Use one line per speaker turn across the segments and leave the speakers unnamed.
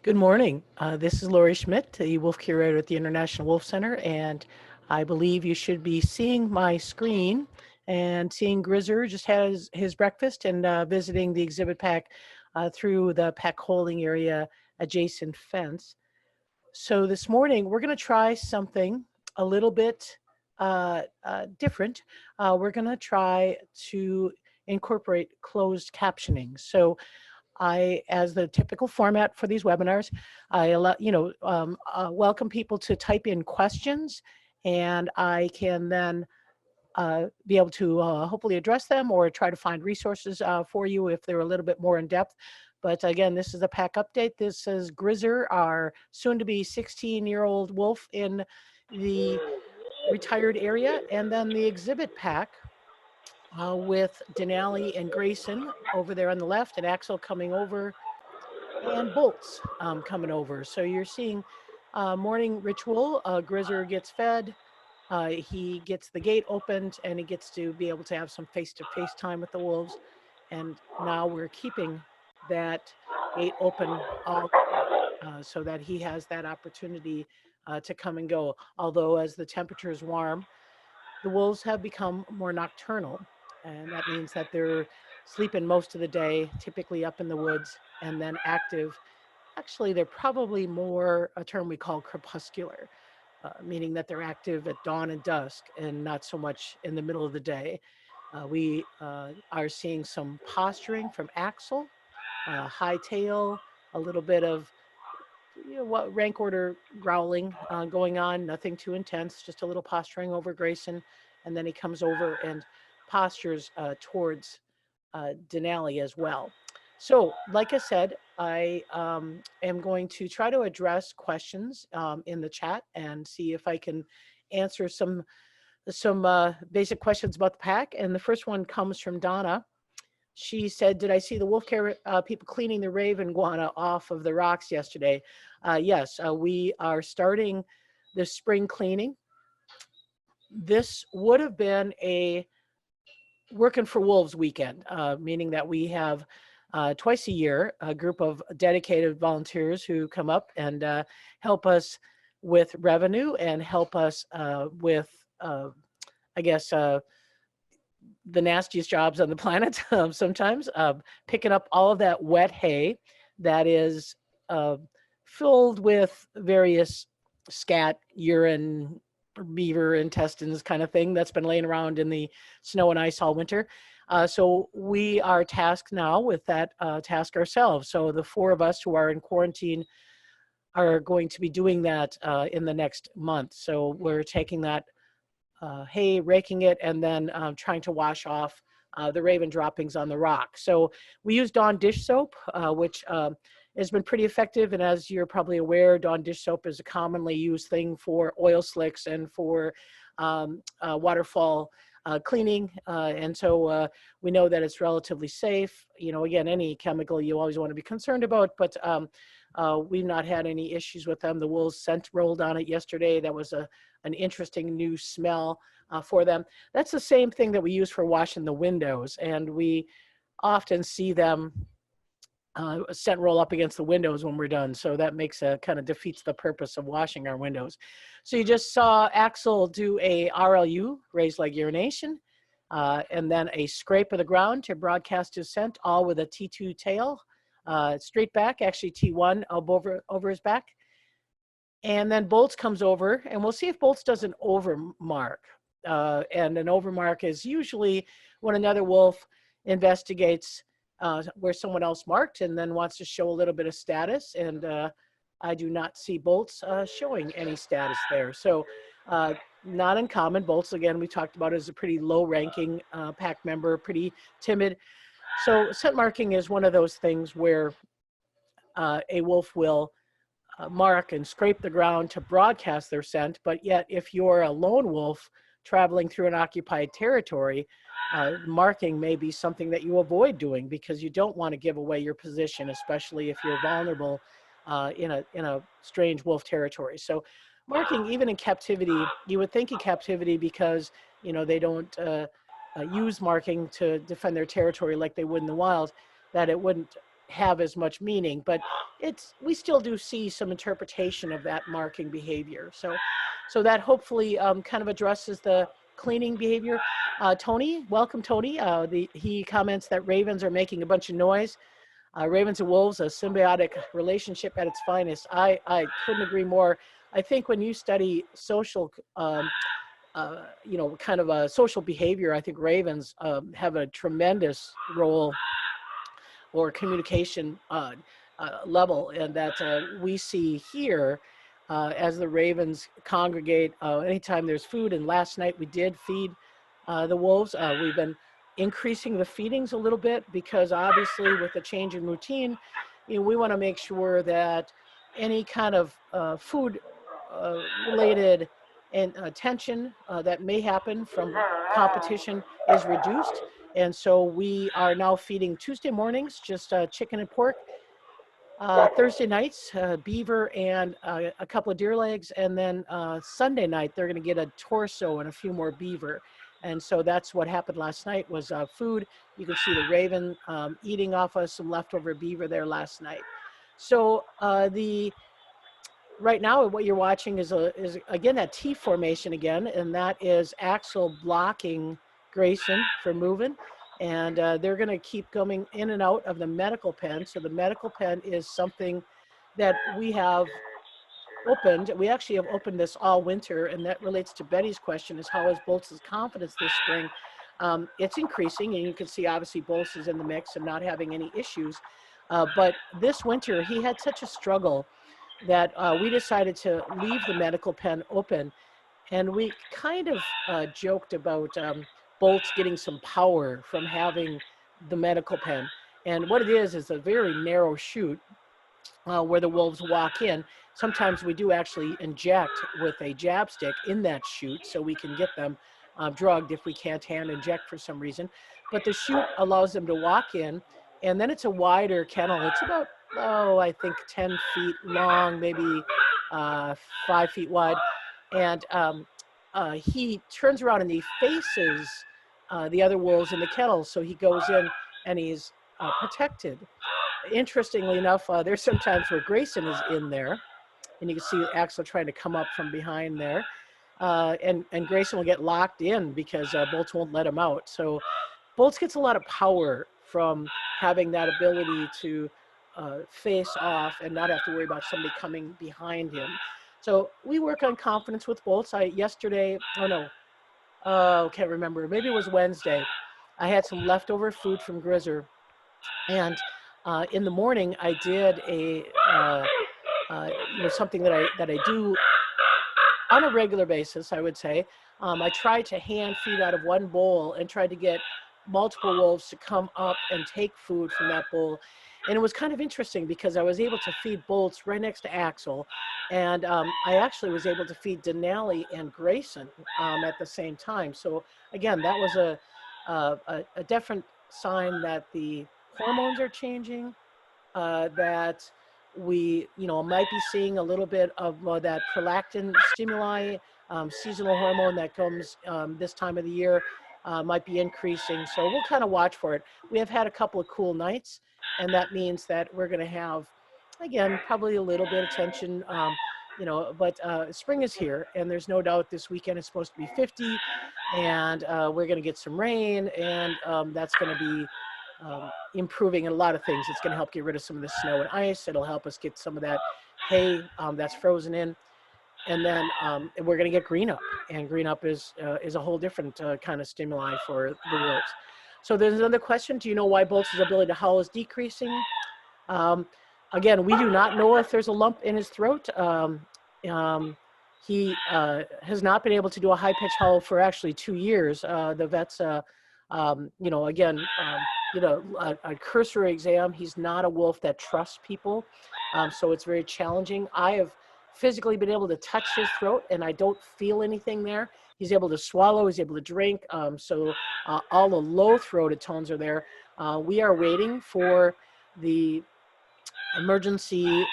Good morning. This is Lori Schmidt, the Wolf Curator at the International Wolf Center, and I believe you should be seeing my screen and seeing Gryzor just has his breakfast and visiting the exhibit pack through the pack holding area adjacent fence. So this morning we're going to try something a little bit different. We're going to try to incorporate closed captioning. So as the typical format for these webinars, I allow, welcome people to type in questions, and I can then be able to hopefully address them or try to find resources for you if they're a little bit more in depth. But again, this is a pack update. This is Gryzor, our soon-to-be 16-year-old wolf in the retired area, and then the exhibit pack with Denali and Grayson over there on the left, and Axel coming over, and bolts coming over. So you're seeing morning ritual. Gryzor gets fed. He gets the gate opened, and he gets to be able to have some face-to-face time with the wolves. And now we're keeping that gate open so that he has that opportunity to come and go. Although as the temperature is warm, the wolves have become more nocturnal. And that means that they're sleeping most of the day, typically up in the woods, and then active. Actually, they're probably more a term we call crepuscular, meaning that they're active at dawn and dusk and not so much in the middle of the day. We are seeing some posturing from Axel, high tail, a little bit of what rank order growling going on, nothing too intense, just a little posturing over Grayson. And then he comes over and postures towards Denali as well. So, like I said, I am going to try to address questions in the chat and see if I can answer some basic questions about the pack. And the first one comes from Donna. She said, "Did I see the wolf care people cleaning the raven guana off of the rocks yesterday?" Yes, we are starting the spring cleaning. This would have been a Working for Wolves weekend, meaning that we have twice a year a group of dedicated volunteers who come up and help us with revenue and help us with, I guess, the nastiest jobs on the planet sometimes, picking up all of that wet hay that is filled with various scat, urine, beaver intestines kind of thing that's been laying around in the snow and ice all winter. So we are tasked now with that task ourselves. So the four of us who are in quarantine are going to be doing that in the next month. So we're taking that hay, raking it, and then trying to wash off the raven droppings on the rock. So we use Dawn dish soap, which has been pretty effective. And as you're probably aware, Dawn dish soap is a commonly used thing for oil slicks and for waterfall cleaning. And so we know that it's relatively safe. Again, any chemical you always want to be concerned about, but we've not had any issues with them. The wolves scent rolled on it yesterday. That was an interesting new smell for them. That's the same thing that we use for washing the windows. And we often see them scent roll up against the windows when we're done. So that kind of defeats the purpose of washing our windows. So you just saw Axel do a RLU, raised leg urination, and then a scrape of the ground to broadcast his scent, all with a T2 tail, straight back, actually T1 over his back. And then Bolts comes over, and we'll see if Bolts does an overmark. And an overmark is usually when another wolf investigates where someone else marked and then wants to show a little bit of status. And I do not see Bolts showing any status there. So not uncommon. Bolts, again, we talked about as a pretty low-ranking pack member, pretty timid. So scent marking is one of those things where a wolf will mark and scrape the ground to broadcast their scent. But yet, if you're a lone wolf traveling through an occupied territory, marking may be something that you avoid doing because you don't want to give away your position, especially if you're vulnerable in a strange wolf territory. So marking, even in captivity, you would think in captivity because they don't use marking to defend their territory like they would in the wild, that it wouldn't have as much meaning, but we still do see some interpretation of that marking behavior. So that hopefully kind of addresses the cleaning behavior. Tony, welcome, Tony. He comments that ravens are making a bunch of noise. Ravens and wolves, a symbiotic relationship at its finest. I couldn't agree more. I think when you study social, kind of a social behavior, I think ravens have a tremendous role or communication level, and that we see here as the ravens congregate anytime there's food. And last night we did feed the wolves. We've been increasing the feedings a little bit because obviously with the change in routine, we want to make sure that any kind of food related and tension that may happen from competition is reduced. And so we are now feeding Tuesday mornings, just chicken and pork. Thursday nights, beaver and a couple of deer legs. And then Sunday night, they're going to get a torso and a few more beaver. And so that's what happened last night was food. You can see the raven eating off of some leftover beaver there last night. So right now what you're watching is again that T formation again, and that is Axel blocking Grayson from moving, and they're going to keep coming in and out of the medical pen. So the medical pen is something that we have opened. We actually have opened this all winter, and that relates to Betty's question: is how is Boltz's confidence this spring? It's increasing, and you can see obviously Boltz is in the mix and not having any issues. But this winter he had such a struggle that we decided to leave the medical pen open. And we kind of joked about Boltz getting some power from having the medical pen. And what it is a very narrow chute where the wolves walk in. Sometimes we do actually inject with a jab stick in that chute so we can get them drugged if we can't hand inject for some reason. But the chute allows them to walk in, and then it's a wider kennel. It's about, I think 10 feet long, maybe 5 feet wide. And he turns around and he faces the other wolves in the kennel. So he goes in and he's protected. Interestingly enough, there's sometimes where Grayson is in there, and you can see Axel trying to come up from behind there. And Grayson will get locked in because Boltz won't let him out. So Boltz gets a lot of power from having that ability to face off and not have to worry about somebody coming behind him. So we work on confidence with Boltz. Can't remember. Maybe it was Wednesday. I had some leftover food from Gryzor, and in the morning I did something that I do on a regular basis, I would say. I tried to hand feed out of one bowl and tried to get multiple wolves to come up and take food from that bowl. And it was kind of interesting because I was able to feed Boltz right next to Axel. And I actually was able to feed Denali and Grayson at the same time. So again, that was a different sign that the hormones are changing, that we might be seeing a little bit of that prolactin stimuli, seasonal hormone that comes this time of the year might be increasing. So we'll kind of watch for it. We have had a couple of cool nights, and that means that we're going to have, again, probably a little bit of tension, but spring is here, and there's no doubt this weekend is supposed to be 50, and we're going to get some rain, and that's going to be improving in a lot of things. It's going to help get rid of some of the snow and ice. It'll help us get some of that hay that's frozen in. And then we're going to get green up, and green up is a whole different kind of stimuli for the wolves. So there's another question. Do you know why Boltz's ability to howl is decreasing? Again, we do not know if there's a lump in his throat. He has not been able to do a high-pitched howl for actually 2 years. The vets, a cursory exam. He's not a wolf that trusts people, so it's very challenging. I have physically been able to touch his throat, and I don't feel anything there. He's able to swallow, he's able to drink, so all the low-throated tones are there. We are waiting for the emergency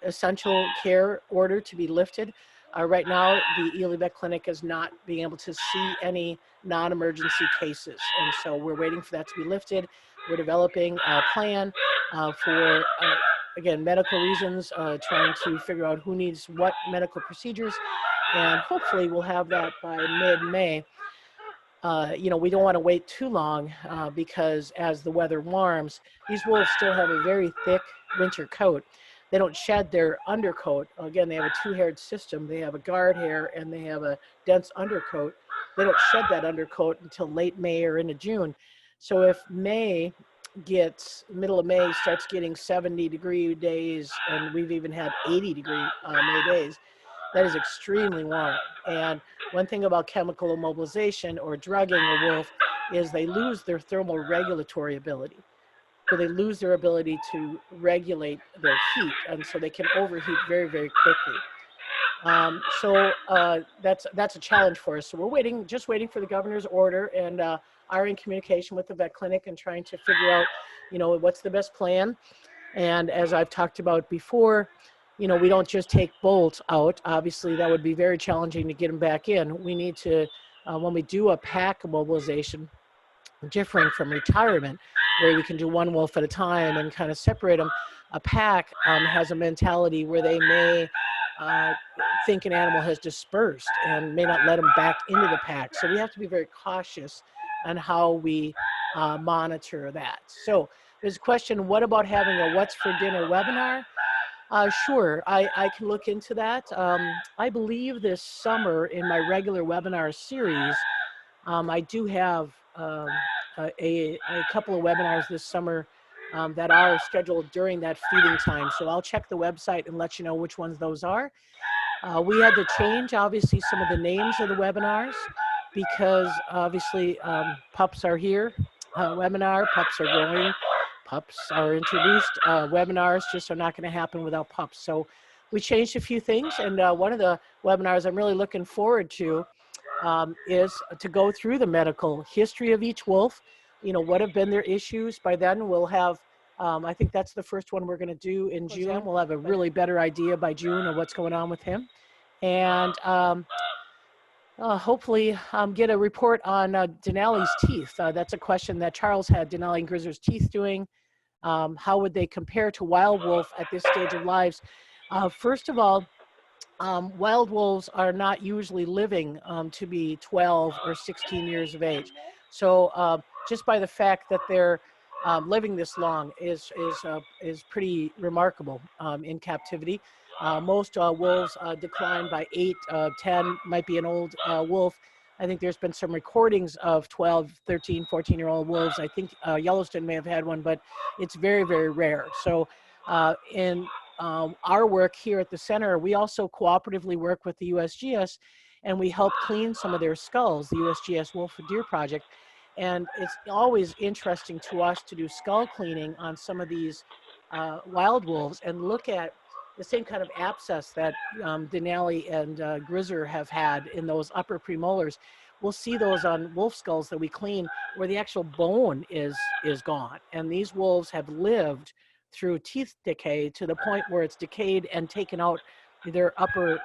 essential care order to be lifted. Right now, the Ely Vet Clinic is not being able to see any non-emergency cases, and so we're waiting for that to be lifted. We're developing a plan, for, again, medical reasons, trying to figure out who needs what medical procedures. And hopefully we'll have that by mid-May. We don't want to wait too long because as the weather warms, these wolves still have a very thick winter coat. They don't shed their undercoat. Again, they have a two-haired system. They have a guard hair and they have a dense undercoat. They don't shed that undercoat until late May or into June. So if middle of May starts getting 70-degree days, and we've even had 80-degree May days, that is extremely warm. And one thing about chemical immobilization or drugging a wolf is they lose their thermal regulatory ability. So they lose their ability to regulate their heat, and so they can overheat very, very quickly. That's a challenge for us. So we're just waiting for the governor's order, and are in communication with the vet clinic and trying to figure out, what's the best plan. And as I've talked about before, we don't just take bolts out. Obviously, that would be very challenging to get them back in. We need to, when we do a pack mobilization, differing from retirement, where we can do one wolf at a time and kind of separate them, a pack has a mentality where they may think an animal has dispersed and may not let them back into the pack. So we have to be very cautious on how we monitor that. So there's a question, what about having a What's for Dinner webinar? Sure, I can look into that. I believe this summer in my regular webinar series, I do have a couple of webinars this summer that are scheduled during that feeding time. So I'll check the website and let you know which ones those are. We had to change, obviously, some of the names of the webinars because, obviously, pups are here. Webinar, pups are growing, pups are introduced. Webinars just are not going to happen without pups. So we changed a few things, and one of the webinars I'm really looking forward to is to go through the medical history of each wolf. What have been their issues. By then we'll have, I think that's the first one we're going to do in June. We'll have a really better idea by June of what's going on with him. And hopefully get a report on Denali's teeth. That's a question that Charles had, Denali and Gryzor's teeth doing. How would they compare to wild wolf at this stage of lives? First of all, wild wolves are not usually living to be 12 or 16 years of age. So just by the fact that they're living this long is pretty remarkable in captivity. Most wolves decline by 8, 10, might be an old wolf. I think there's been some recordings of 12, 13, 14-year-old wolves. I think Yellowstone may have had one, but it's very, very rare. So in our work here at the center, we also cooperatively work with the USGS, and we help clean some of their skulls, the USGS Wolf and Deer Project. And it's always interesting to us to do skull cleaning on some of these wild wolves and look at the same kind of abscess that Denali and Gryzor have had in those upper premolars. We'll see those on wolf skulls that we clean where the actual bone is gone. And these wolves have lived through teeth decay to the point where it's decayed and taken out their upper,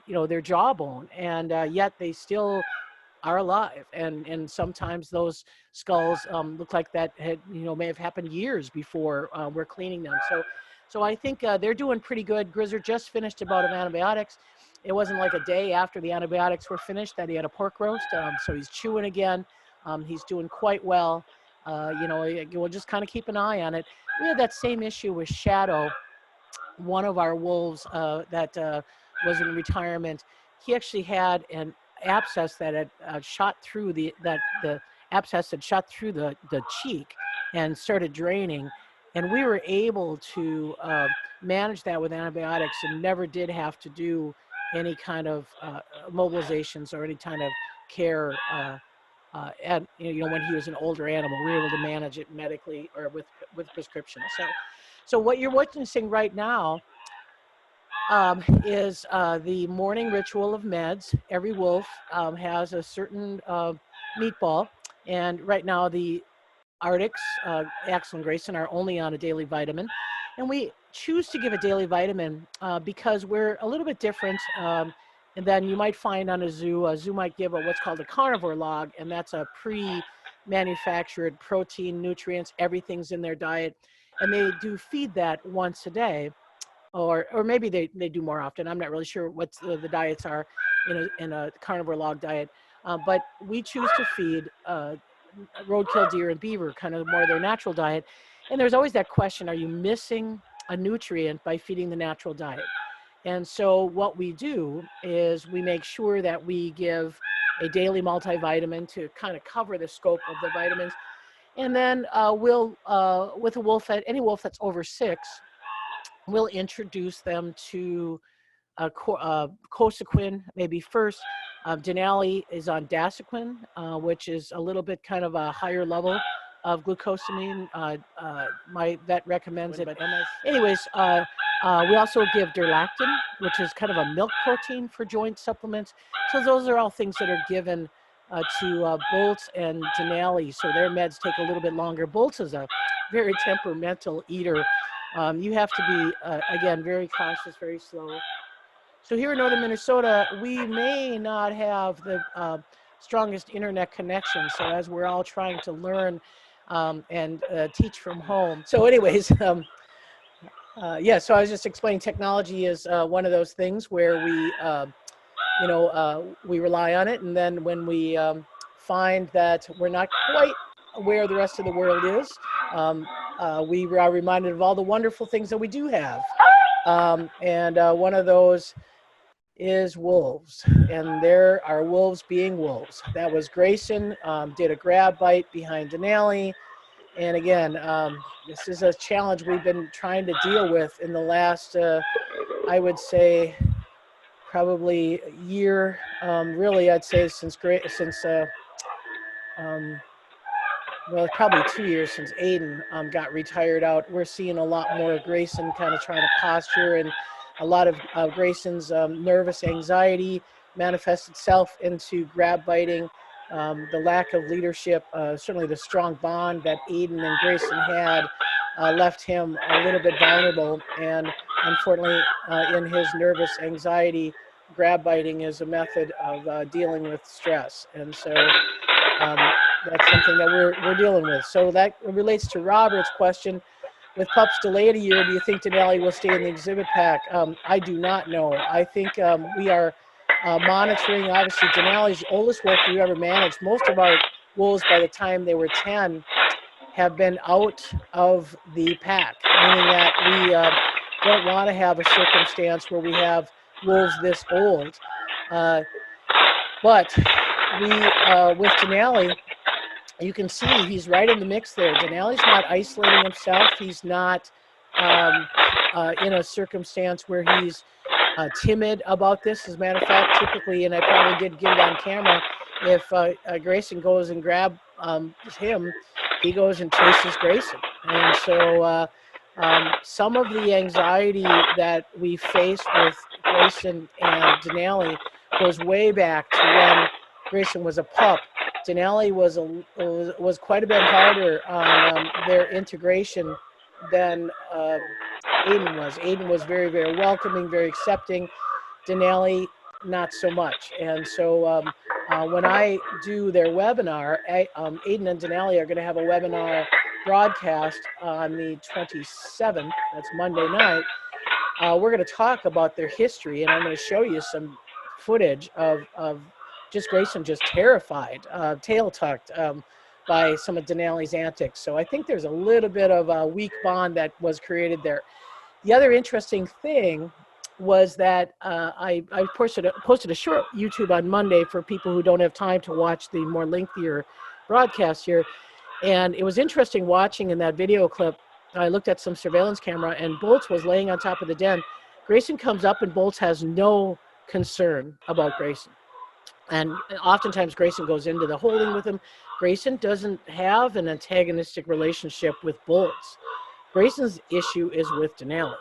their jawbone, and yet they still are alive. And sometimes those skulls look like that had, may have happened years before we're cleaning them. So I think they're doing pretty good. Gryzor just finished a bout of antibiotics. It wasn't like a day after the antibiotics were finished that he had a pork roast. So he's chewing again. He's doing quite well. We'll just kind of keep an eye on it. We had that same issue with Shadow, one of our wolves that was in retirement. He actually had an abscess that had shot through the abscess had shot through the cheek and started draining. And we were able to manage that with antibiotics and never did have to do any kind of mobilizations or any kind of care. And when he was an older animal, we were able to manage it medically or with prescription. So what you're witnessing right now is the morning ritual of meds. Every wolf has a certain meatball, and right now the Arctics, Axel and Grayson, are only on a daily vitamin. And we choose to give a daily vitamin because we're a little bit different than you might find on a zoo. A zoo might give what's called a carnivore log, and that's a pre-manufactured protein, nutrients, everything's in their diet. and they do feed that once a day, or maybe they do more often. I'm not really sure what the diets are in a carnivore log diet, but we choose to feed roadkill deer and beaver, kind of more their natural diet. And there's always that question: are you missing a nutrient by feeding the natural diet? And so what we do is we make sure that we give a daily multivitamin to kind of cover the scope of the vitamins. And then we'll, with a wolf, any wolf that's over 6, we'll introduce them to Cosequin maybe first. Denali is on Dasequin, which is a little bit kind of a higher level of glucosamine. My vet recommends it. But anyways, we also give Durlactin, which is kind of a milk protein for joint supplements. So those are all things that are given to Bolts and Denali. So their meds take a little bit longer. Bolts is a very temperamental eater. You have to be, again, very cautious, very slow. So here in northern Minnesota, we may not have the strongest internet connection. So as we're all trying to learn and teach from home. So anyways, yeah, so I was just explaining technology is one of those things where we, we rely on it. And then when we find that we're not quite where the rest of the world is, we are reminded of all the wonderful things that we do have. And one of those is wolves, and there are wolves being wolves. That was Grayson, did a grab bite behind Denali. And again, this is a challenge we've been trying to deal with in the last, I would say, probably year, really, I'd say since well, probably 2 years since Aiden got retired out. We're seeing a lot more of Grayson kind of trying to posture, and a lot of Grayson's nervous anxiety manifests itself into grab biting. The lack of leadership, certainly the strong bond that Aiden and Grayson had left him a little bit vulnerable. And unfortunately, in his nervous anxiety, grab biting is a method of dealing with stress. And so that's something that we're dealing with. So that relates to Robert's question. With pups delayed a year, do you think Denali will stay in the exhibit pack? I do not know. I think we are monitoring, obviously, Denali's the oldest wolf we've ever managed. Most of our wolves, by the time they were 10, have been out of the pack, meaning that we don't want to have a circumstance where we have wolves this old. But we, with Denali, you can see he's right in the mix there. Denali's not isolating himself. He's not in a circumstance where he's timid about this. As a matter of fact, typically, and I probably did get it on camera, if Grayson goes and grabs him, he goes and chases Grayson. And so some of the anxiety that we face with Grayson and Denali goes way back to when Grayson was a pup. Denali was quite a bit harder on their integration than Aiden was. Aiden was very, very welcoming, very accepting. Denali, not so much. And so when I do their webinar, Aiden and Denali are going to have a webinar broadcast on the 27th. That's Monday night. We're going to talk about their history, and I'm going to show you some footage of just Grayson just terrified, tail tucked by some of Denali's antics. So I think there's a little bit of a weak bond that was created there. The other interesting thing was that I posted a short YouTube on Monday for people who don't have time to watch the more lengthier broadcast here. And it was interesting watching in that video clip. I looked at some surveillance camera, and Bolts was laying on top of the den. Grayson comes up, and Bolts has no concern about Grayson. And oftentimes Grayson goes into the holding with him. Grayson doesn't have an antagonistic relationship with Bolts. Grayson's issue is with Denali.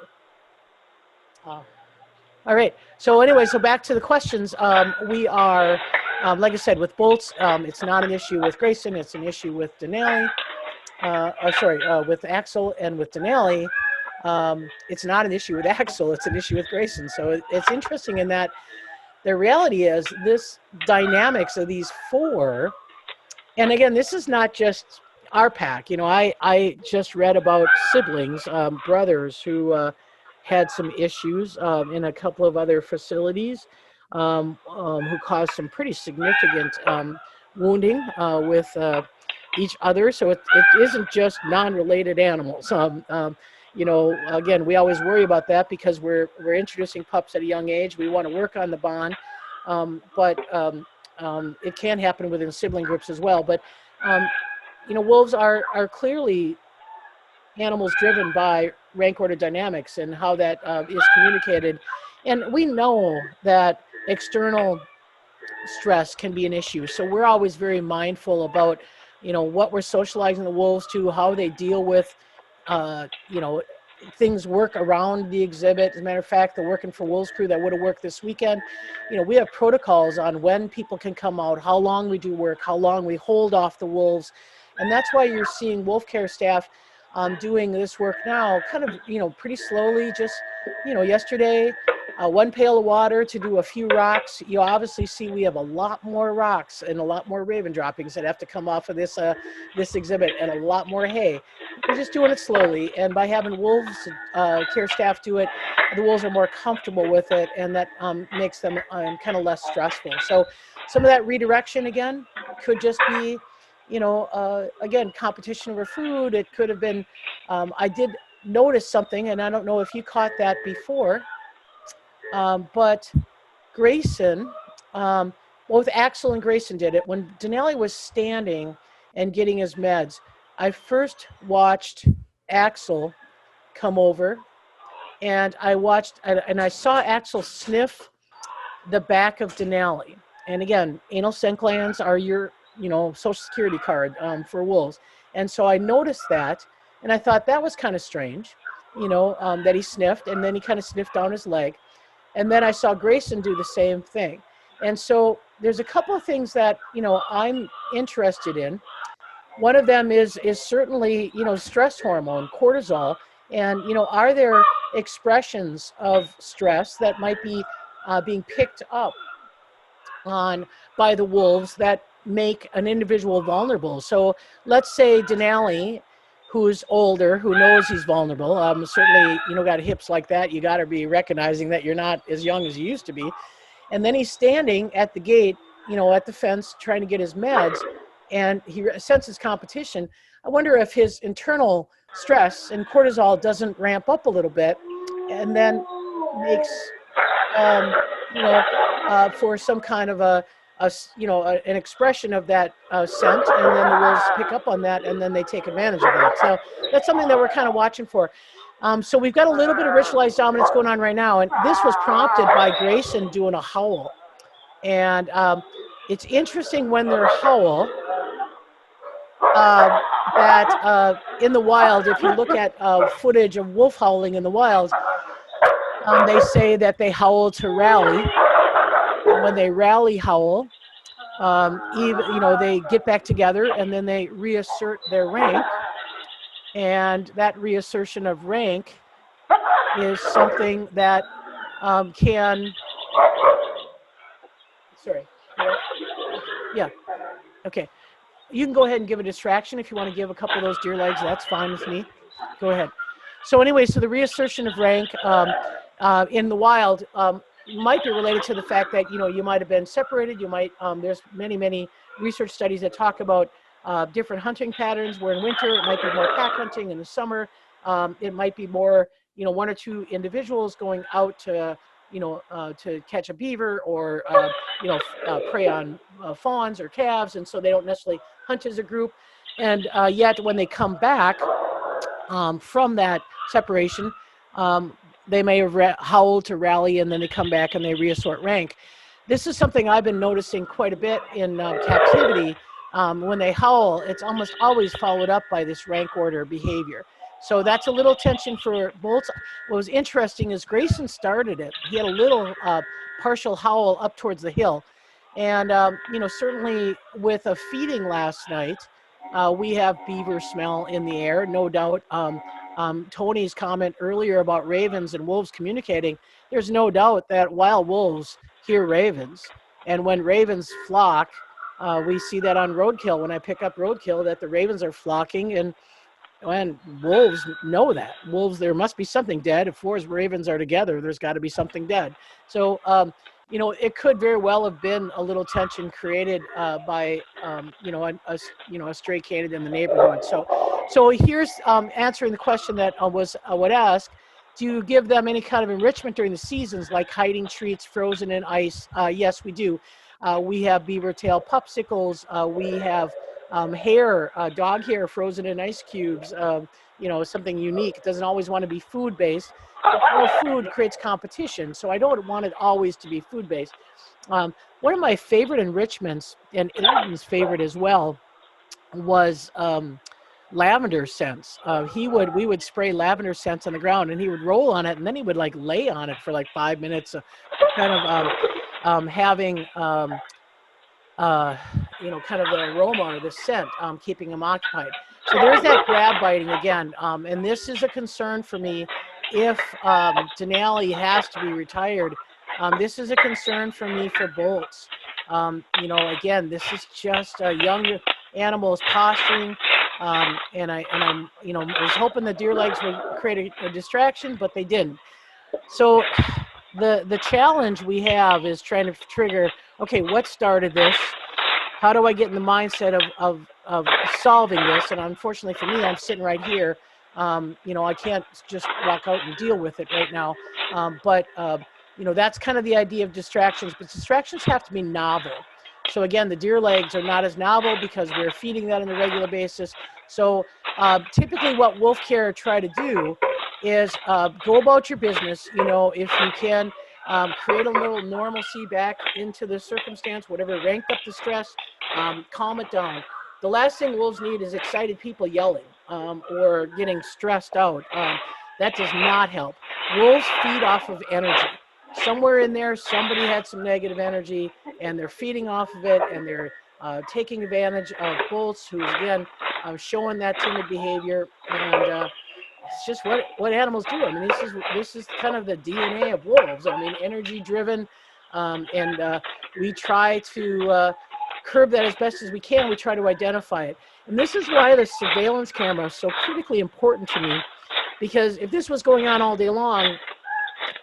All right. So anyway, so back to the questions. We are, like I said, with Bolts, it's not an issue with Grayson. It's an issue with Denali. With Axel and with Denali. It's not an issue with Axel. It's an issue with Grayson. So it's interesting in that the reality is this dynamics of these four, and again, this is not just our pack. I just read about siblings, brothers who had some issues in a couple of other facilities, who caused some pretty significant wounding with each other. So it isn't just non-related animals. Again, we always worry about that because we're introducing pups at a young age. We want to work on the bond, but it can happen within sibling groups as well. But wolves are clearly animals driven by rank order dynamics and how that is communicated. And we know that external stress can be an issue. So we're always very mindful about, what we're socializing the wolves to, how they deal with, uh, you know, things work around the exhibit. As a matter of fact, the Working for Wolves crew that would have worked this weekend, we have protocols on when people can come out, how long we do work, how long we hold off the wolves. And that's why you're seeing wolf care staff doing this work now, kind of, pretty slowly. Just, yesterday, one pail of water to do a few rocks. You obviously see we have a lot more rocks and a lot more raven droppings that have to come off of this exhibit, and a lot more hay. We're just doing it slowly, and by having wolves care staff do it, the wolves are more comfortable with it, and that makes them kind of less stressful. So some of that redirection again could just be, again, competition over food. It could have been, I did notice something, and I don't know if you caught that before, but Grayson, both Axel and Grayson did it. When Denali was standing and getting his meds, I first watched Axel come over, and I saw Axel sniff the back of Denali. And again, anal scent glands are your, social security card for wolves. And so I noticed that, and I thought that was kind of strange, that he sniffed, and then he kind of sniffed down his leg. And then I saw Grayson do the same thing. And so there's a couple of things that, I'm interested in. One of them is certainly, stress hormone, cortisol. And, are there expressions of stress that might be being picked up on by the wolves that make an individual vulnerable? So let's say Denali, who's older, who knows he's vulnerable, certainly, got hips like that, you got to be recognizing that you're not as young as you used to be. And then he's standing at the gate, at the fence, trying to get his meds, and he senses competition. I wonder if his internal stress and cortisol doesn't ramp up a little bit, and then makes, for some kind of an expression of that scent, and then the wolves pick up on that, and then they take advantage of that. So that's something that we're kind of watching for. So we've got a little bit of ritualized dominance going on right now, and this was prompted by Grayson doing a howl. And it's interesting when they're howl that in the wild, if you look at footage of wolf howling in the wild, they say that they howl to rally. And when they rally howl, they get back together, and then they reassert their rank. And that reassertion of rank is something that can. Sorry. Yeah. Okay. You can go ahead and give a distraction if you want to give a couple of those deer legs. That's fine with me. Go ahead. So anyway, so the reassertion of rank in the wild might be related to the fact that, you might have been separated. You might, there's many research studies that talk about different hunting patterns, where in winter it might be more pack hunting, in the summer it might be more, one or two individuals going out to, to catch a beaver or, prey on fawns or calves, and so they don't necessarily hunt as a group. And yet when they come back from that separation, they may have howled to rally, and then they come back and they reassort rank. This is something I've been noticing quite a bit in captivity. When they howl, it's almost always followed up by this rank order behavior. So that's a little tension for bolts. What was interesting is Grayson started it. He had a little partial howl up towards the hill. And, certainly with a feeding last night, we have beaver smell in the air, no doubt. Tony's comment earlier about ravens and wolves communicating, there's no doubt that wild wolves hear ravens. And when ravens flock, We see that on roadkill when I pick up roadkill that the ravens are flocking, and wolves know that. Wolves, there must be something dead. If four ravens are together, there's got to be something dead. So, it could very well have been a little tension created by, a stray canid in the neighborhood. So here's answering the question that I would ask. Do you give them any kind of enrichment during the seasons, like hiding treats frozen in ice? Yes, we do. We have beaver tail popsicles. We have dog hair frozen in ice cubes, something unique. It doesn't always want to be food based. More food creates competition, so I don't want it always to be food based. One of my favorite enrichments, and Aiden's favorite as well, was lavender scents. We would spray lavender scents on the ground, and he would roll on it, and then he would like lay on it for like 5 minutes, kind of having kind of the aroma or the scent, keeping them occupied. So there's that grab biting again. And this is a concern for me if Denali has to be retired. This is a concern for me for bolts. Again, this is just young animals posturing. And I was hoping the deer legs would create a distraction, but they didn't. So the challenge we have is trying to trigger, okay, what started this? How do I get in the mindset of solving this? And unfortunately for me, I'm sitting right here. I can't just walk out and deal with it right now. But that's kind of the idea of distractions. But distractions have to be novel. So again, the deer legs are not as novel because we're feeding that on a regular basis. So typically what wolf care try to do is go about your business. If you can create a little normalcy back into the circumstance, whatever ranked up the stress, calm it down. The last thing wolves need is excited people yelling or getting stressed out. That does not help. Wolves feed off of energy. Somewhere in there, somebody had some negative energy, and they're feeding off of it, and they're taking advantage of bolts, who's again showing that timid behavior, and it's just what animals do. I mean, this is kind of the DNA of wolves. I mean, energy driven, and we try to curb that as best as we can. We try to identify it, and this is why the surveillance camera is so critically important to me, because if this was going on all day long,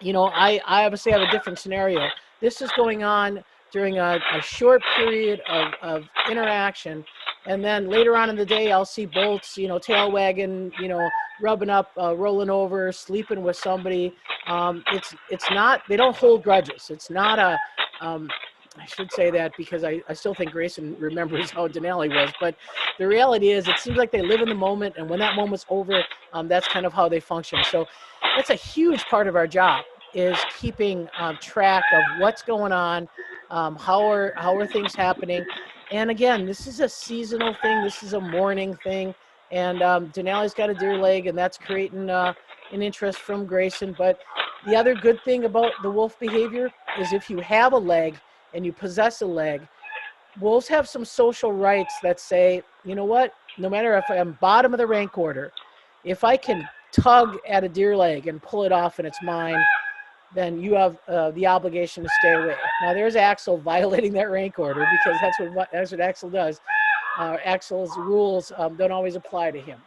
I obviously have a different scenario. This is going on during a short period of interaction, and then later on in the day, I'll see bolts, tail wagging, rubbing up, rolling over, sleeping with somebody. It's not, they don't hold grudges. It's not I should say that because I still think Grayson remembers how Denali was, but the reality is it seems like they live in the moment, and when that moment's over, that's kind of how they function. So that's a huge part of our job, is keeping track of what's going on, how are things happening. And again, this is a seasonal thing. This is a morning thing. And Denali's got a deer leg, and that's creating an interest from Grayson. But the other good thing about the wolf behavior is if you have a leg and you possess a leg, wolves have some social rights that say, you know what, no matter if I'm bottom of the rank order, if I can tug at a deer leg and pull it off and it's mine, then you have the obligation to stay away. Now, there's Axel violating that rank order, because that's what Axel does. Axel's rules don't always apply to him.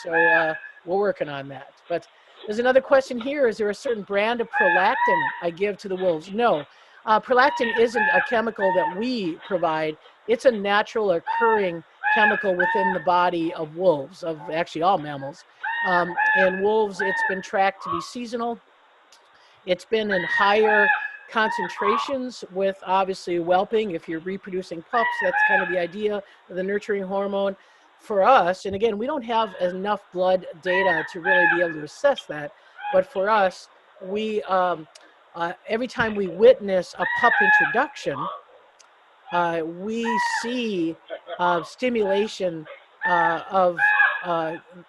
So we're working on that. But there's another question here. Is there a certain brand of prolactin I give to the wolves? No. Prolactin isn't a chemical that we provide. It's a natural occurring chemical within the body of wolves, of actually all mammals. In wolves, it's been tracked to be seasonal. It's been in higher concentrations with obviously whelping. If you're reproducing pups, that's kind of the idea of the nurturing hormone for us. And again, we don't have enough blood data to really be able to assess that. But for us, we every time we witness a pup introduction, we see stimulation of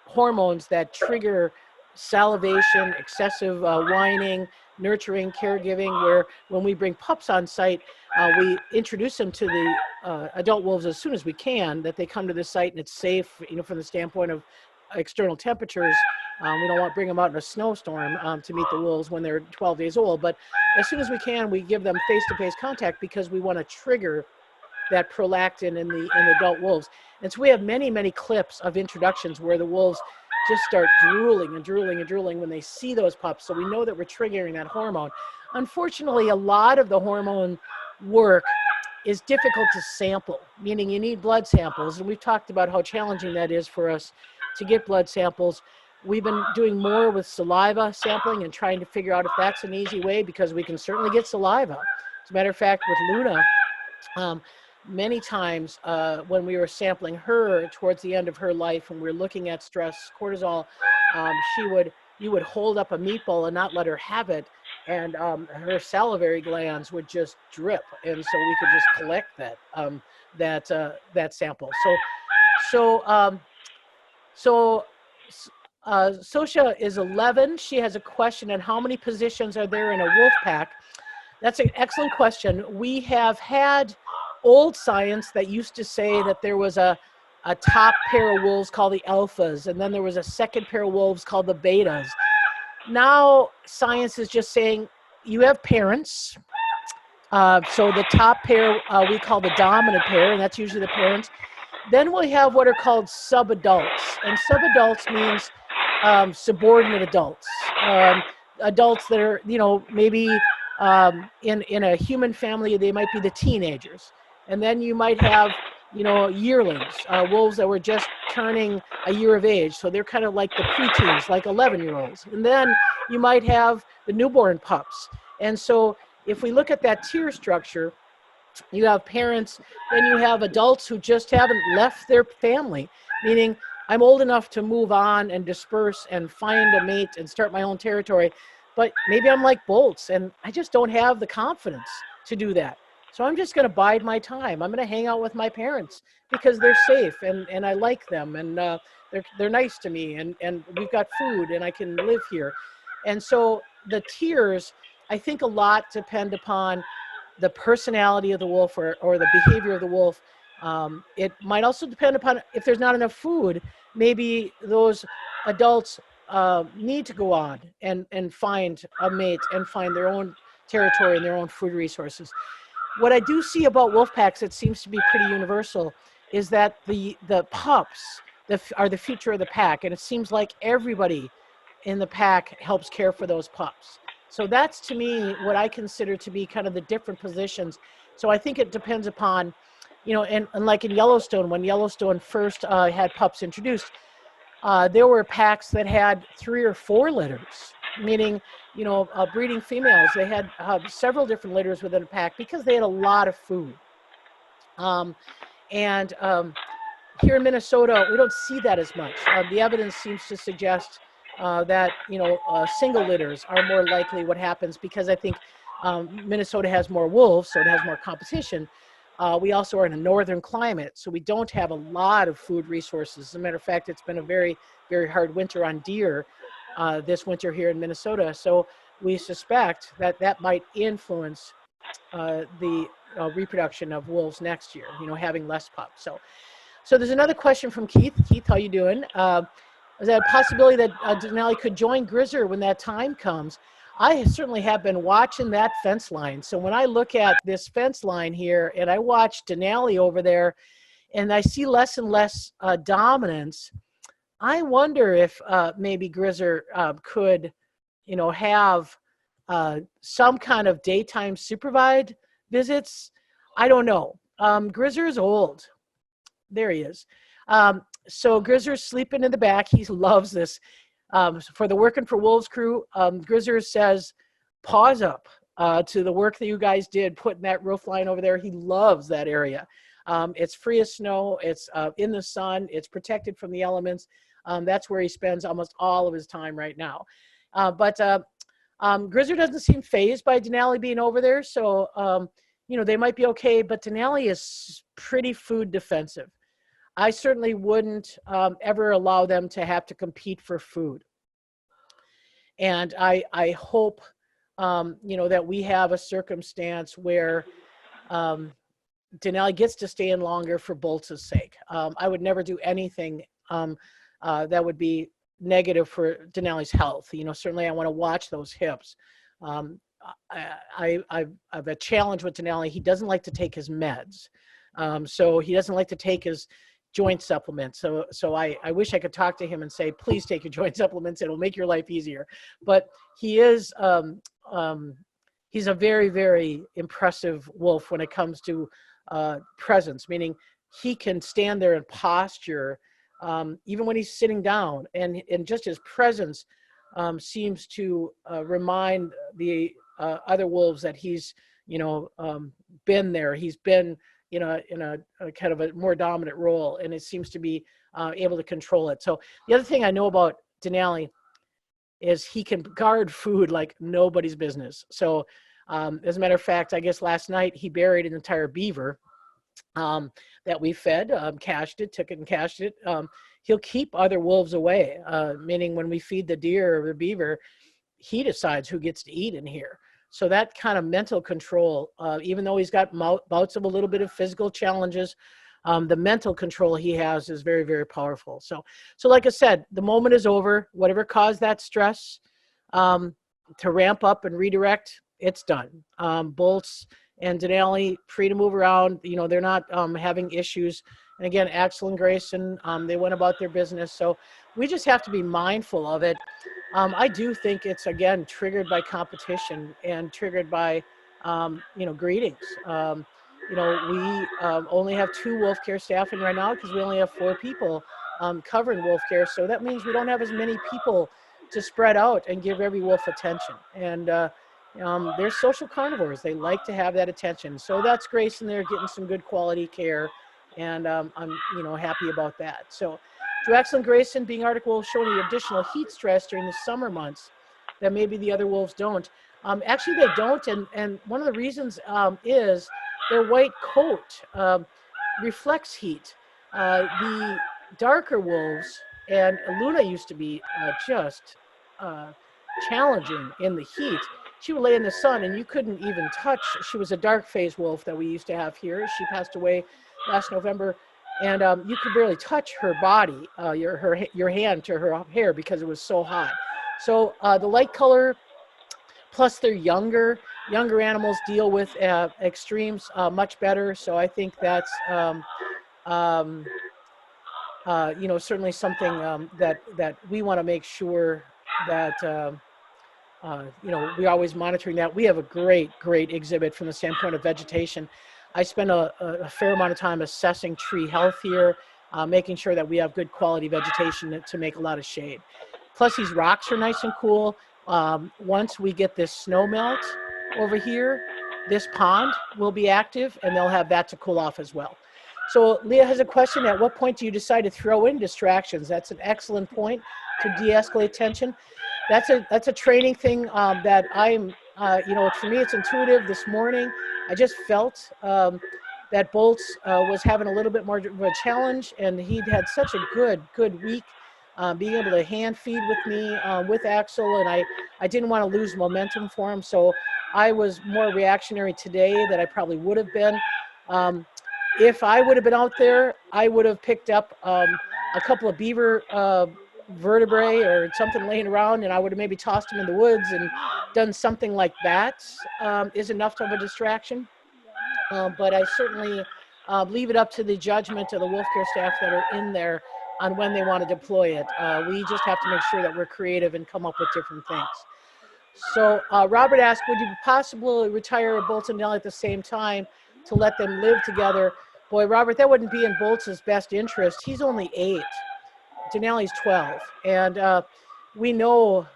hormones that trigger salivation, excessive whining, nurturing, caregiving, where when we bring pups on site, we introduce them to the adult wolves as soon as we can, that they come to the site and it's safe, from the standpoint of external temperatures. We don't want to bring them out in a snowstorm to meet the wolves when they're 12 days old. But as soon as we can, we give them face-to-face contact, because we want to trigger that prolactin in the adult wolves. And so we have many, many clips of introductions where the wolves just start drooling and drooling and drooling when they see those pups. So we know that we're triggering that hormone. Unfortunately, a lot of the hormone work is difficult to sample, meaning you need blood samples. And we've talked about how challenging that is for us to get blood samples. We've been doing more with saliva sampling and trying to figure out if that's an easy way, because we can certainly get saliva. As a matter of fact, with Luna, many times when we were sampling her towards the end of her life, when we were looking at stress cortisol, you would hold up a meatball and not let her have it, and her salivary glands would just drip, and so we could just collect that sample. Sosha is 11. She has a question on how many positions are there in a wolf pack. That's an excellent question. We have had old science that used to say that there was a top pair of wolves called the alphas, and then there was a second pair of wolves called the betas. Now science is just saying you have parents. So the top pair we call the dominant pair, and that's usually the parents. Then we have what are called subadults, and subadults means subordinate adults, adults that are, maybe in a human family, they might be the teenagers. And then you might have, yearlings, wolves that were just turning a year of age. So they're kind of like the preteens, like 11-year-olds. And then you might have the newborn pups. And so if we look at that tier structure, you have parents, then you have adults who just haven't left their family, meaning I'm old enough to move on and disperse and find a mate and start my own territory, but maybe I'm like Bolts and I just don't have the confidence to do that. So I'm just going to bide my time. I'm going to hang out with my parents because they're safe and I like them, and they're nice to me, and we've got food and I can live here. And so the tiers, I think a lot depend upon the personality of the wolf or the behavior of the wolf. It might also depend upon if there's not enough food, maybe those adults need to go on and find a mate and find their own territory and their own food resources. What I do see about wolf packs, it seems to be pretty universal, is that the pups are the future of the pack, and it seems like everybody in the pack helps care for those pups. So that's, to me, what I consider to be kind of the different positions. So I think it depends upon, and like in Yellowstone, when Yellowstone first had pups introduced, there were packs that had 3 or 4 litters, meaning, breeding females. They had several different litters within a pack because they had a lot of food. Here in Minnesota, we don't see that as much. The evidence seems to suggest that single litters are more likely what happens, because I think Minnesota has more wolves, so it has more competition. We also are in a northern climate, so we don't have a lot of food resources. As a matter of fact, it's been a very, very hard winter on deer this winter here in Minnesota. So we suspect that that might influence the reproduction of wolves next year, having less pups. So there's another question from Keith. Keith, how you doing? Is that a possibility that Denali could join Gryzor when that time comes? I certainly have been watching that fence line. So when I look at this fence line here and I watch Denali over there and I see less and less dominance, I wonder if maybe Gryzor could, have some kind of daytime supervised visits. I don't know. Gryzor is old. There he is. So Gryzor's sleeping in the back. He loves this. For the Working for Wolves crew, Gryzor says, pause up to the work that you guys did putting that roof line over there. He loves that area. It's free of snow. It's in the sun. It's protected from the elements. That's where he spends almost all of his time right now. But Gryzor doesn't seem fazed by Denali being over there. So, they might be okay. But Denali is pretty food defensive. I certainly wouldn't ever allow them to have to compete for food. And I hope, that we have a circumstance where Denali gets to stay in longer for Bolts' sake. I would never do anything that would be negative for Denali's health. Certainly I want to watch those hips. I've a challenge with Denali. He doesn't like to take his meds. So he doesn't like to take his joint supplements. So I wish I could talk to him and say, please take your joint supplements. It'll make your life easier. But he is, he's a very, very impressive wolf when it comes to presence, meaning he can stand there in posture, even when he's sitting down, and just his presence seems to remind the other wolves that he's, been there. He's been, in a kind of a more dominant role, and it seems to be able to control it. So the other thing I know about Denali is he can guard food like nobody's business. So as a matter of fact, I guess last night he buried an entire beaver that we fed, cached it, took it and cached it. He'll keep other wolves away, meaning when we feed the deer or the beaver, he decides who gets to eat in here. So that kind of mental control, even though he's got bouts of a little bit of physical challenges, the mental control he has is very, very powerful. So like I said, the moment is over. Whatever caused that stress to ramp up and redirect, it's done. Bolts and Denali free to move around. They're not having issues. And again, Axel and Grayson, they went about their business. So we just have to be mindful of it. I do think it's, again, triggered by competition and triggered by, greetings. We only have 2 wolf care staffing right now because we only have 4 people covering wolf care. So that means we don't have as many people to spread out and give every wolf attention. And they're social carnivores. They like to have that attention. So that's Grayson there getting some good quality care. And I'm, happy about that. So to Axel and Grayson, being Arctic wolves showing the additional heat stress during the summer months that maybe the other wolves don't. Actually, they don't. And one of the reasons is their white coat reflects heat. The darker wolves, and Luna used to be just challenging in the heat. She would lay in the sun and you couldn't even touch. She was a dark phase wolf that we used to have here. She passed away last November, and you could barely touch her body, your hand to her hair because it was so hot. So the light color, plus they're younger animals deal with extremes much better. So I think that's certainly something that we want to make sure that we're always monitoring that. We have a great exhibit from the standpoint of vegetation. I spend a fair amount of time assessing tree health here, making sure that we have good quality vegetation to make a lot of shade. Plus these rocks are nice and cool. Once we get this snow melt over here, this pond will be active and they'll have that to cool off as well. So Leah has a question: at what point do you decide to throw in distractions? That's an excellent point to de-escalate tension. That's a training thing that I'm, for me it's intuitive. This morning I just felt that Bolts was having a little bit more of a challenge, and he'd had such a good week being able to hand feed with me, with Axel, and I didn't want to lose momentum for him. So I was more reactionary today than I probably would have been. If I would have been out there, I would have picked up a couple of beaver vertebrae or something laying around, and I would have maybe tossed them in the woods and done something like that. Is enough of a distraction. But I certainly leave it up to the judgment of the wolf care staff that are in there on when they want to deploy it. We just have to make sure that we're creative and come up with different things. So Robert asked, would you possibly retire Bolts and Denali at the same time to let them live together? Boy, Robert, that wouldn't be in Bolts' best interest. He's only 8. Denali's 12. And we know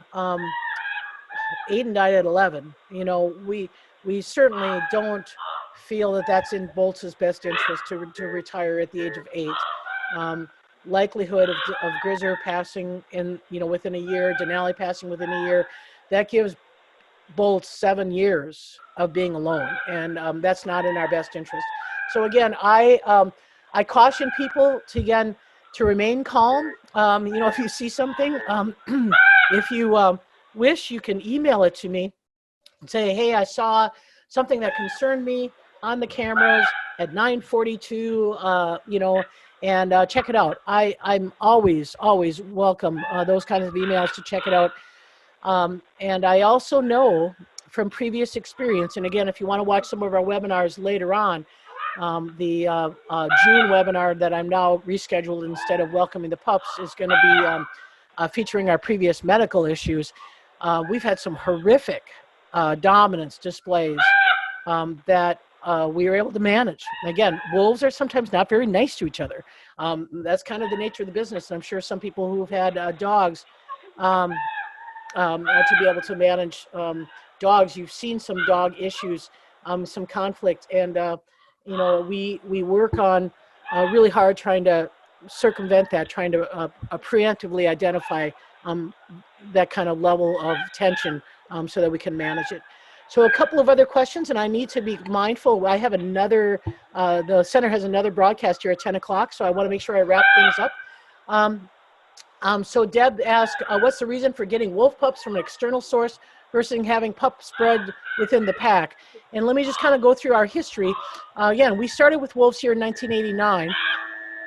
Aiden died at 11. We certainly don't feel that that's in Bolts' best interest to retire at the age of 8. Likelihood of Gryzor passing in, within a year, Denali passing within a year, that gives Bolts 7 years of being alone, and that's not in our best interest. So again, I caution people to remain calm. If you see something, if you wish, you can email it to me and say, hey, I saw something that concerned me on the cameras at 9:42, and check it out. I'm always welcome those kinds of emails to check it out. And I also know from previous experience, and again, if you want to watch some of our webinars later on, June webinar that I'm now rescheduled instead of welcoming the pups is going to be featuring our previous medical issues. We've had some horrific dominance displays that we were able to manage. Again, wolves are sometimes not very nice to each other. That's kind of the nature of the business. And I'm sure some people who've had dogs to be able to manage dogs. You've seen some dog issues, some conflict, and we work on really hard trying to circumvent that, trying to preemptively identify that kind of level of tension so that we can manage it. So a couple of other questions, and I need to be mindful. I have another, the center has another broadcast here at 10 o'clock, so I want to make sure I wrap things up. So Deb asked, what's the reason for getting wolf pups from an external source versus having pups bred within the pack? And let me just kind of go through our history. Again, we started with wolves here in 1989.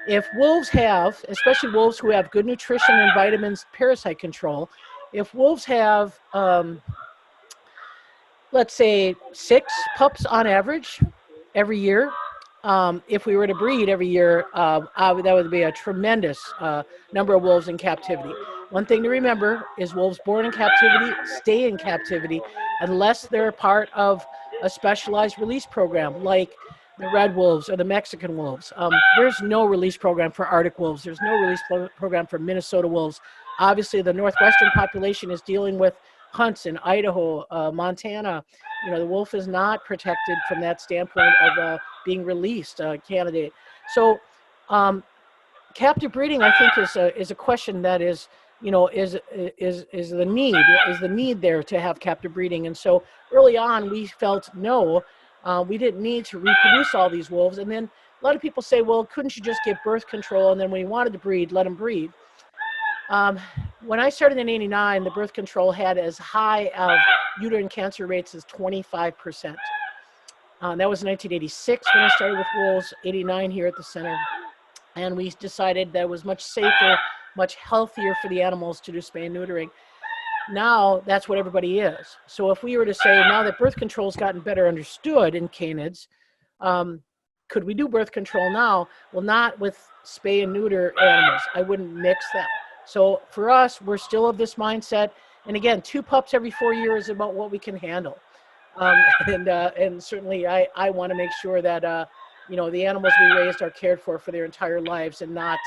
If wolves have, especially wolves who have good nutrition and vitamins, parasite control, if wolves have, let's say 6 pups on average every year, if we were to breed every year, that would be a tremendous number of wolves in captivity. One thing to remember is wolves born in captivity stay in captivity unless they're part of a specialized release program like the red wolves or the Mexican wolves. There's no release program for Arctic wolves. There's no release program for Minnesota wolves. Obviously, the Northwestern population is dealing with hunts in Idaho, Montana. The wolf is not protected from that standpoint of being released candidate. So captive breeding, I think, is a question that is the need there to have captive breeding. And so early on we felt no, we didn't need to reproduce all these wolves. And then a lot of people say, well, couldn't you just give birth control, and then when you wanted to breed, let them breed? When I started in '89, the birth control had as high of uterine cancer rates as 25%. That was 1986 when I started with wolves, 89 here at the center. And we decided that it was much safer, much healthier for the animals to do spay and neutering. Now, that's what everybody is. So if we were to say, now that birth control has gotten better understood in canids, could we do birth control now? Well, not with spay and neuter animals. I wouldn't mix them. So for us, we're still of this mindset. And again, 2 pups every 4 years is about what we can handle. And certainly I want to make sure that, the animals we raised are cared for their entire lives and not,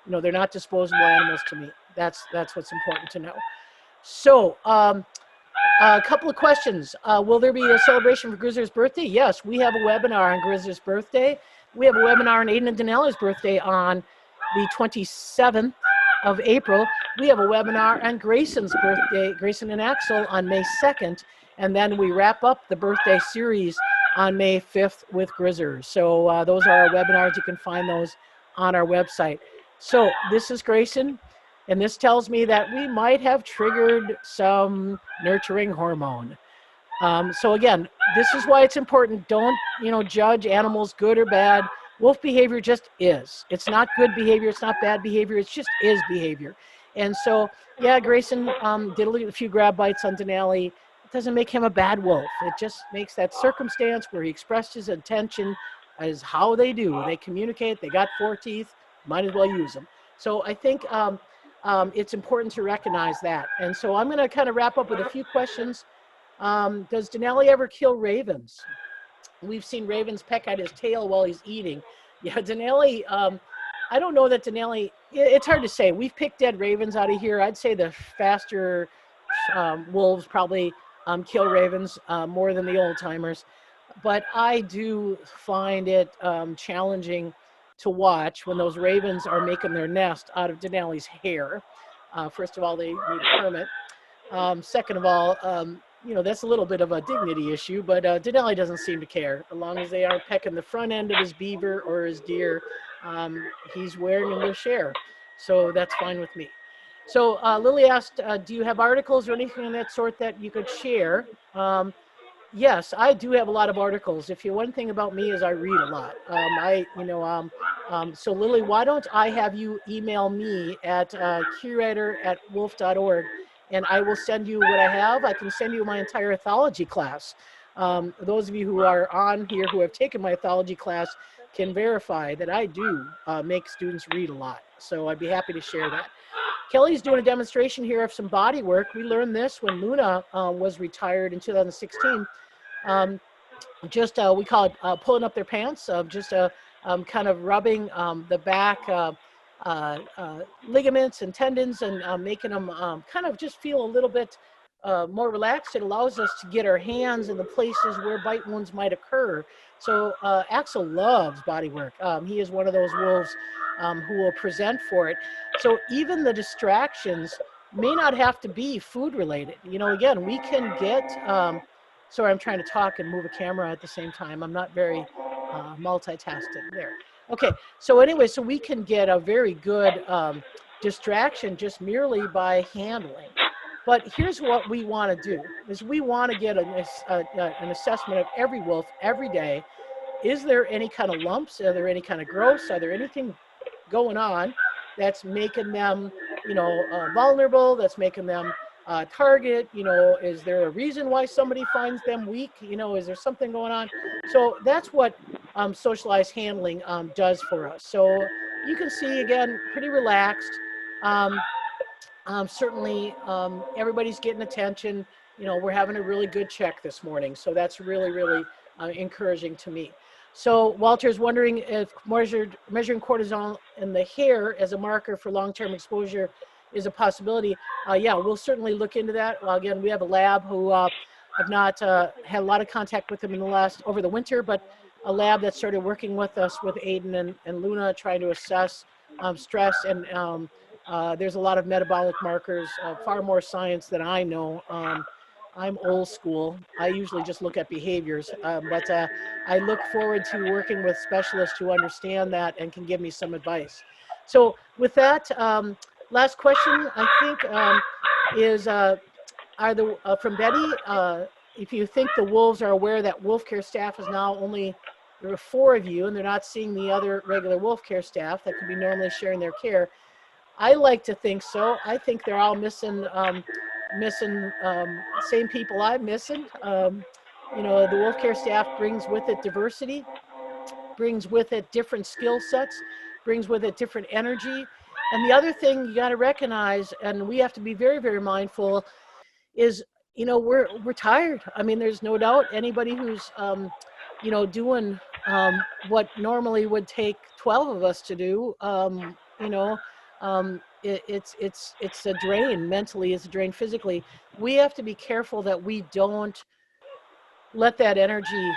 they're not disposable animals to me. That's what's important to know. So a couple of questions. Will there be a celebration for Gryzor's birthday? Yes, we have a webinar on Gryzor's birthday. We have a webinar on Aiden and Denali's birthday on the 27th of April. We have a webinar on Grayson's birthday, Grayson and Axel, on May 2nd. And then we wrap up the birthday series on May 5th with Gryzor. So those are our webinars. You can find those on our website. So this is Grayson, and this tells me that we might have triggered some nurturing hormone. So again, this is why it's important. Don't, judge animals good or bad. Wolf behavior just is. It's not good behavior. It's not bad behavior. It just is behavior. And so, yeah, Grayson did a few grab bites on Denali. It doesn't make him a bad wolf. It just makes that circumstance where he expressed his intention as how they do. They communicate. They got 4 teeth. Might as well use them. So I think it's important to recognize that. And so I'm going to kind of wrap up with a few questions. Does Denali ever kill ravens? We've seen ravens peck at his tail while he's eating. Yeah, Denali, I don't know that Denali, it's hard to say. We've picked dead ravens out of here. I'd say the faster wolves probably kill ravens more than the old timers. But I do find it challenging to watch when those ravens are making their nest out of Denali's hair. First of all, they need a permit. Second of all, that's a little bit of a dignity issue, but Denali doesn't seem to care. As long as they aren't pecking the front end of his beaver or his deer, he's wearing them to share. So that's fine with me. So Lily asked, do you have articles or anything of that sort that you could share? Yes, I do have a lot of articles. One thing about me is I read a lot. So Lily, why don't I have you email me at curator@wolf.org, and I will send you what I have. I can send you my entire ethology class. Those of you who are on here who have taken my ethology class can verify that I do make students read a lot. So I'd be happy to share that. Kelly's doing a demonstration here of some body work. We learned this when Luna was retired in 2016. Just we call it pulling up their pants, just kind of rubbing the back ligaments and tendons and making them kind of just feel a little bit more relaxed. It allows us to get our hands in the places where bite wounds might occur. So Axel loves body work. He is one of those wolves who will present for it. So even the distractions may not have to be food related. You know, again, we can get sorry, I'm trying to talk and move a camera at the same time. I'm not very multitasking there. Okay, so anyway, so we can get a very good distraction just merely by handling. But here's what we want to do, is we want to get an assessment of every wolf every day. Is there any kind of lumps? Are there any kind of growths? Are there anything going on that's making them, you know, vulnerable, that's making them target? You know, is there a reason why somebody finds them weak? You know, is there something going on? So that's what socialized handling does for us. So you can see, again, pretty relaxed. Certainly everybody's getting attention. You know, we're having a really good check this morning. So that's really, really encouraging to me. So Walter's wondering if measuring cortisol in the hair as a marker for long-term exposure is a possibility. Yeah, we'll certainly look into that. Well, again, we have a lab who I've not had a lot of contact with them in the over the winter, but a lab that started working with us with Aiden and Luna, trying to assess stress. And there's a lot of metabolic markers, far more science than I know. I'm old school. I usually just look at behaviors, but I look forward to working with specialists who understand that and can give me some advice. So with that, last question, I think, is from Betty. If you think the wolves are aware that wolf care staff is now only, there are 4 of you and they're not seeing the other regular wolf care staff that could be normally sharing their care. I like to think so. I think they're all missing same people I'm missing. You know, the wolf care staff brings with it diversity, brings with it different skill sets, brings with it different energy. And the other thing you got to recognize, and we have to be very, very mindful, is, you know, we're tired. I mean, there's no doubt anybody who's, you know, doing what normally would take 12 of us to do, you know, it's a drain mentally, it's a drain physically. We have to be careful that we don't let that energy,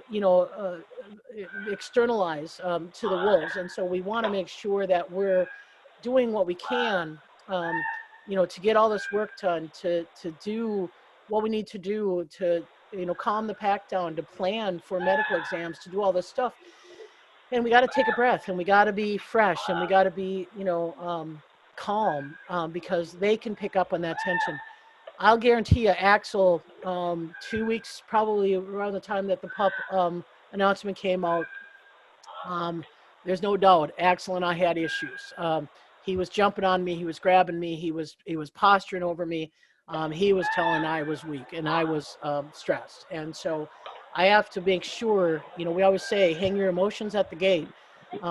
you know, externalize to the wolves. And so we want to make sure that we're doing what we can, you know, to get all this work done, to do what we need to do to, you know, calm the pack down, to plan for medical exams, to do all this stuff. And we got to take a breath, and we got to be fresh, and we got to be, you know, calm, because they can pick up on that tension. I'll guarantee you, Axel, 2 weeks, probably around the time that the pup announcement came out, there's no doubt Axel and I had issues. He was jumping on me, he was grabbing me, he was posturing over me. He was telling I was weak and I was stressed. And so I have to make sure, you know, we always say, hang your emotions at the gate,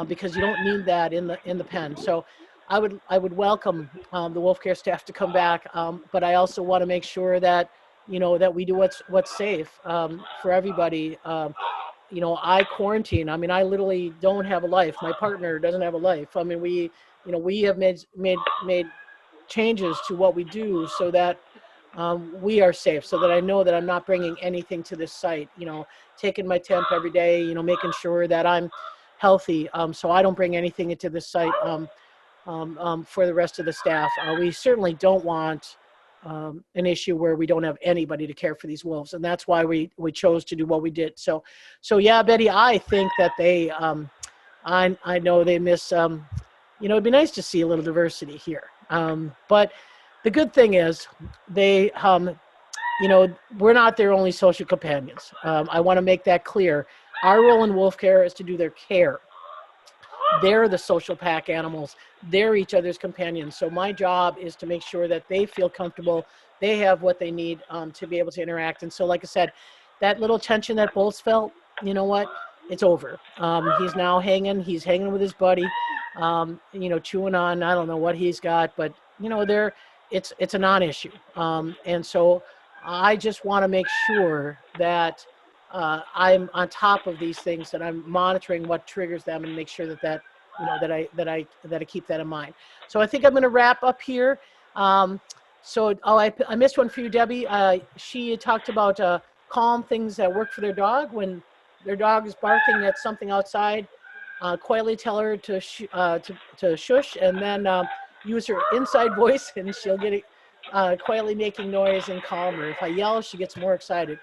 because you don't need that in the pen. So I would welcome the wolf care staff to come back, but I also want to make sure that, you know, that we do what's safe for everybody. You know, I quarantine. I mean, I literally don't have a life. My partner doesn't have a life. I mean, we have made changes to what we do so that we are safe, so that I know that I'm not bringing anything to this site. You know, taking my temp every day. You know, making sure that I'm healthy, so I don't bring anything into this site. For the rest of the staff. We certainly don't want an issue where we don't have anybody to care for these wolves. And that's why we chose to do what we did. So yeah, Betty, I think that they, I know they miss, you know, it'd be nice to see a little diversity here. But the good thing is they, you know, we're not their only social companions. I want to make that clear. Our role in wolf care is to do their care. They're the social pack animals. They're each other's companions. So my job is to make sure that they feel comfortable they have what they need to be able to interact. And so, like I said, that little tension that Bolts felt, you know what? It's over. He's now hanging. He's hanging with his buddy, you know, chewing on, I don't know what he's got, but, you know, it's a non-issue. And so I just want to make sure that I'm on top of these things, that I'm monitoring what triggers them, and make sure that you know, that I keep that in mind. So I think I'm going to wrap up here. I missed one for you, Debbie. She talked about calm things that work for their dog. When their dog is barking at something outside, quietly tell her to shush, and then use her inside voice, and she'll get it quietly making noise and calm her. If I yell, she gets more excited.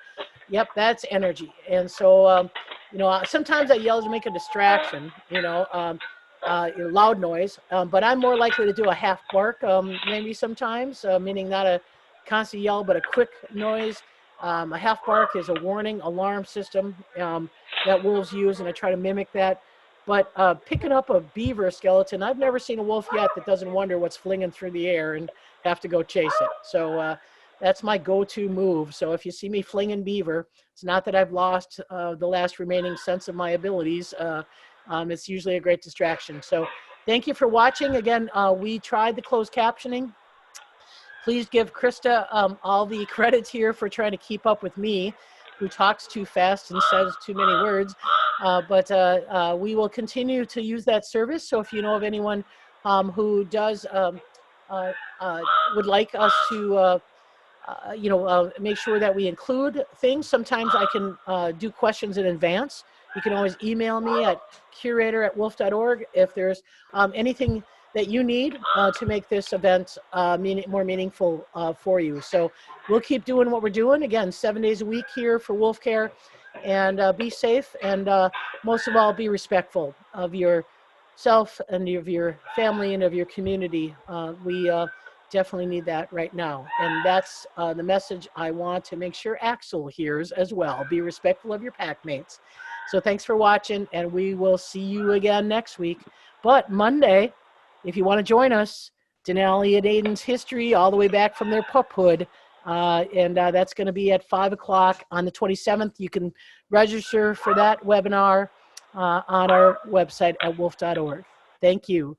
Yep, that's energy. And so, you know, sometimes I yell to make a distraction, you know, loud noise, but I'm more likely to do a half bark, maybe sometimes, meaning not a constant yell, but a quick noise. A half bark is a warning alarm system that wolves use, and I try to mimic that. But picking up a beaver skeleton, I've never seen a wolf yet that doesn't wonder what's flinging through the air and have to go chase it. So that's my go-to move. So if you see me flinging beaver, it's not that I've lost the last remaining sense of my abilities. It's usually a great distraction. So thank you for watching. Again, we tried the closed captioning. Please give Krista all the credits here for trying to keep up with me, who talks too fast and says too many words. But we will continue to use that service. So if you know of anyone who does would like us to you know, make sure that we include things. Sometimes I can do questions in advance. You can always email me at curator@wolf.org if there's anything that you need to make this event more meaningful for you. So we'll keep doing what we're doing. Again, 7 days a week here for Wolf Care. And be safe, and most of all, be respectful of yourself and of your family and of your community. We definitely need that right now. And that's the message I want to make sure Axel hears as well. Be respectful of your pack mates. So thanks for watching, and we will see you again next week. But Monday, if you want to join us, Denali and Aiden's history all the way back from their puphood. And that's going to be at 5 o'clock on the 27th. You can register for that webinar on our website at wolf.org. Thank you.